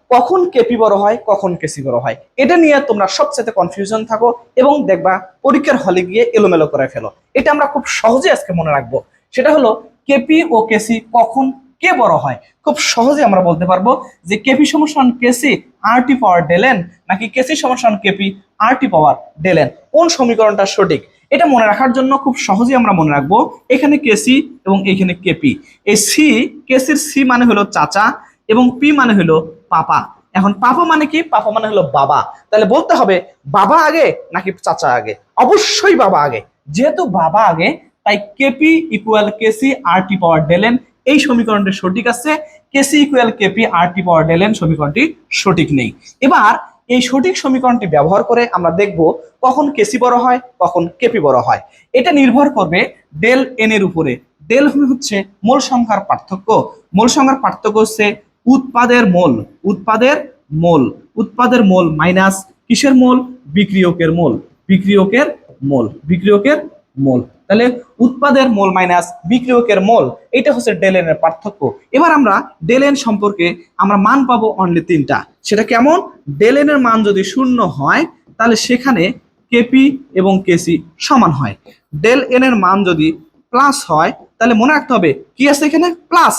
কখন কেপি বড় হয় কখন কেসি বড় হয়, এটা নিয়ে তোমরা সবচেয়ে কনফিউশন থাকো এবং দেখবা পরীক্ষার হলে গিয়ে এলোমেলো করে ফেলো। এটা আমরা খুব সহজে আজকে মনে রাখবো, সেটা হলো কেপি ও কেসি কখন কে বড় হয়। খুব সহজে আমরা বলতে পারবো যে কেপি সমান কেসি আর টি পাওয়ার ডেলেন, নাকি কেসি সমান কেপি আর টি পাওয়ার ডেলেন, কোন সমীকরণটা সঠিক। এটা মনে রাখার জন্য খুব সহজে আমরা মনে রাখবো এখানে কেসি এবং এখানে কেপি। এই সি, কেসির সি মানে হলো চাচা এবং পি মানে হলো পাপা। এখন পাপা মানে কি? পাপা মানে হলো বাবা। তাহলে বলতে হবে বাবা আগে নাকি চাচা আগে? অবশ্যই বাবা আগে। যেহেতু বাবা আগে, তাই কেপি ইকুয়াল কেসি আর টি পাওয়ার ডেলেন এই সমীকরণটি সঠিক আছে। কেসি ইকুয়াল কেপি আর টি পাওয়ার ডেলেন সমীকরণটি সঠিক নেই। এবার এই সঠিক সমীকরণটি ব্যবহার করে আমরা দেখব কখন কেসি বড় হয় কখন কেপি বড় হয়। এটা নির্ভর করবে ডেল এন এর উপরে। ডেল হচ্ছে মোল সংখ্যার পার্থক্য। মোল সংখ্যার পার্থক্য হচ্ছে উৎপাদের মোল, উৎপাদের মোল, উৎপাদের মোল মাইনাস কিসের মোল? বিক্রিয়কের মোল, বিক্রিয়কের মোল, বিক্রিয়কের মোল। তাহলে উৎপাদের মোল মাইনাস বিক্রিয়কের মোল, এটা হচ্ছে ডেল এন এর পার্থক্য। এবার আমরা ডেল এন সম্পর্কে আমরা মান পাবো অনলি তিনটা। সেটা কেমন? ডেল এন এর মান যদি শূন্য হয় তাহলে সেখানে কেপি এবং কেসি সমান হয়। ডেল এন এর মান যদি প্লাস হয় তাহলে মনে রাখতে হবে কি আছে এখানে? প্লাস।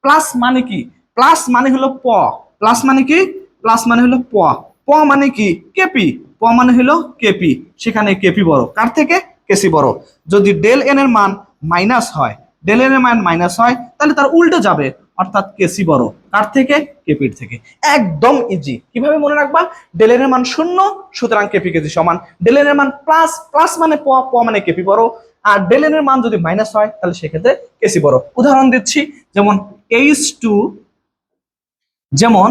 প্লাস মানে কি? প্লাস মানে হলো প। প্লাস মানে কি? প্লাস মানে হলো প। প মানে কি? কেপি। প মানে হলো কেপি। সেখানে কেপি বড় কার থেকে? কেসি বড়। যদি ডেল এন এর মান মাইনাস হয়, ডেল এন এর মান মাইনাস হয় তাহলে তার উল্টো যাবে, অর্থাৎ কেসি বড় কার থেকে? কেপির থেকে। একদম ইজি। কিভাবে মনে রাখবা? ডেল এন এর মান শূন্য, সুতরাং কেপি কেসি সমান। ডেল এন এর মান প্লাস, প্লাস মানে প, প মানে কেপি বড়। আর ডেল এন এর মান যদি মাইনাস হয় তাহলে সেক্ষেত্রে কেসি বড়। উদাহরণ দিচ্ছি, যেমন H2, যেমন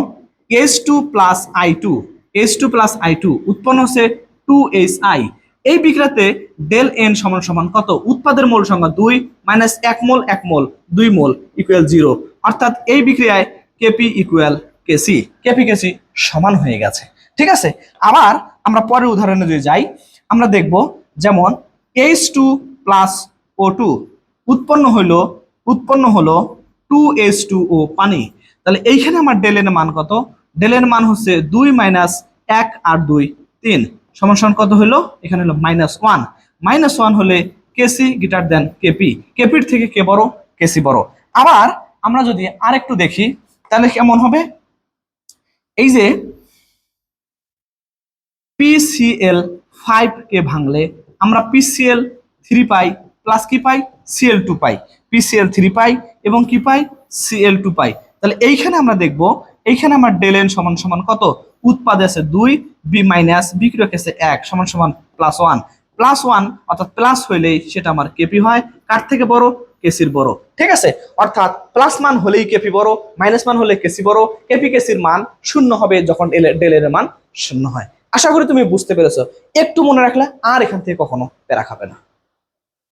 H2 plus I2, H2 plus I2 উৎপন্ন হচ্ছে 2HI। এই বিক্রিয়াতে ডেল এন সমান সমান কত? উৎপাদের মোল সংখ্যা 2 মাইনাস 1 মোল 1 মোল 2 মোল ইকুয়াল 0, অর্থাৎ এই বিক্রিয়ায় কেপি ইকুয়াল কেসি, কেপি কেসি সমান হয়ে গেছে। ঠিক আছে। আবার আমরা পরের উদাহরণে যদি যাই, আমরা দেখব যেমন H2 প্লাস O2 উৎপন্ন হলো 2H2O পানি। তাহলে এইখানে আমার ডেল এর মান কত? ডেল এর মান হচ্ছে 2 মাইনাস 1 আর 2 3 সমান সমান কত হলো? এখানে হলো -1। -1 হলে কেসি গ্রেটার দেন কেপি। কেপির থেকে কে বড়? কেসি বড়। আবার আমরা যদি আরেকটু দেখি তাহলে কেমন হবে? এই যে PCl5 কে ভাঙলে আমরা PCl3 পাই, প্লাস কি পাই? Cl2 পাই। PCl3 পাই এবং কি পাই? Cl2 পাই। তাহলে এইখানে আমরা দেখব, এইখানে আমার ডেল এন সমান সমান কত? উৎপাদে আছে 2, বি মাইনাস বিক্রিয়ক আছে 1 সমান সমান +1। +1 অর্থাৎ প্লাস হইলেই সেটা আমার কেপি হয়। কার থেকে বড়? কেসির বড়। ঠিক আছে। অর্থাৎ প্লাস মান হলেই কেপি বড়, মাইনাস মান হলে কেসি বড়। কেপি কেসির মান শূন্য হবে যখন ডেল এর মান শূন্য হয়। আশা করি তুমি বুঝতে পেরেছো। একটু মনে রাখলে আর এখান থেকে কখনো প্যারা খাবে না।